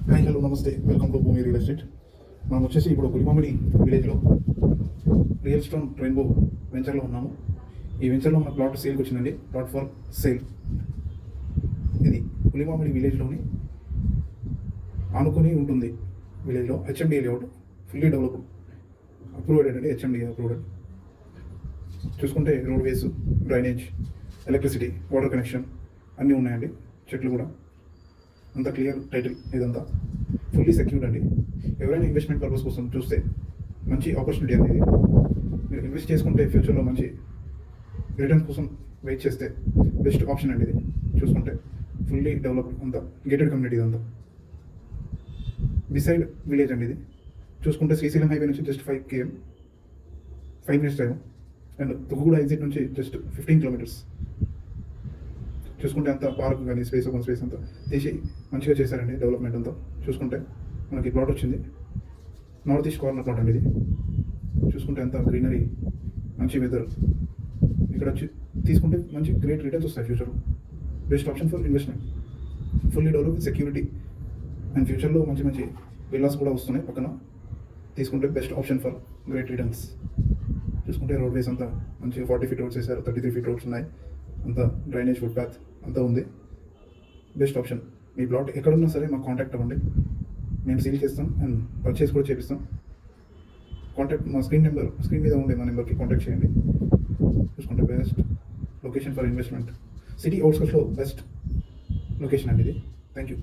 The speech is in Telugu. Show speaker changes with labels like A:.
A: హాయ్ హలో నమస్తే, వెల్కమ్ టు భూమి రియల్ ఎస్టేట్. మనం వచ్చేసి ఇప్పుడు పులిమామిడి విలేజ్లో రియల్ స్టోన్ రెయిన్బో వెంచర్లో ఉన్నాము. ఈ వెంచర్లో మన ప్లాట్ సేల్కి వచ్చిందండి. Plot for sale. ఇది పులిమామిడి విలేజ్లోని ఆనుకొని ఉంటుంది. విలేజ్లో HMD layout, fully developed, approved అండి. HMD approved. చూసుకుంటే roadways, drainage, electricity, water connection అన్నీ ఉన్నాయండి. చెట్లు కూడా అంత క్లియర్ టైటిల్. ఇదంతా ఫుల్లీ సెక్యూర్డ్ అండి. ఎవరైనా ఇన్వెస్ట్మెంట్ పర్పస్ కోసం చూస్తే మంచి ఆపర్చునిటీ అనేది. మీరు ఇన్వెస్ట్ చేసుకుంటే ఫ్యూచర్లో మంచి రిటర్న్స్ కోసం వెయిట్ చేస్తే బెస్ట్ ఆప్షన్ అండి ఇది. చూసుకుంటే ఫుల్లీ డెవలప్డ్, అంతా గేటెడ్ కమ్యూనిటీ. ఇదంతా బిసైడ్ విలేజ్ అండి ఇది. చూసుకుంటే శ్రీశైలం హైవే నుంచి just 5 km, 5 minutes drive. And Tukkuguda exit నుంచి జస్ట్ 15 kilometers. చూసుకుంటే అంతా పార్క్ కానీ స్పేస్, ఓపెన్ స్పేస్ అంతా తీసి మంచిగా చేశారండి. డెవలప్మెంట్ అంతా చూసుకుంటే మనకి ప్లాట్ వచ్చింది. నార్త్ ఈస్ట్ కార్నర్ ప్లాట్ అండి ఇది. చూసుకుంటే అంతా గ్రీనరీ, మంచి వెదర్. ఇక్కడ వచ్చి తీసుకుంటే మంచి గ్రేట్ రిటర్న్స్ వస్తాయి ఫ్యూచర్లో. Best option for investment. Fully develop with security. And ఫ్యూచర్లో మంచి మంచి విల్లాస్ కూడా వస్తున్నాయి పక్కన. తీసుకుంటే best option for great returns. చూసుకుంటే రోడ్వేస్ అంతా మంచిగా 40 feet రోడ్స్ వేశారు, 33 feet రోడ్స్ ఉన్నాయి. అంతా డ్రైనేజ్, ఫుడ్ పాత్ అంతా ఉంది. Best option. మీ ప్లాట్ ఎక్కడున్నా సరే మాకు కాంటాక్ట్ అవ్వండి. మేము సీల్ చేస్తాం అండ్ పర్చేస్ కూడా చేపిస్తాం. కాంటాక్ట్ మా స్క్రీన్ మీద ఉండే మా నెంబర్కి కాంటాక్ట్ చేయండి. చూసుకుంటే best location for investment. City అవుట్స్కట్స్లో బెస్ట్ లొకేషన్ అండి ఇది. Thank you.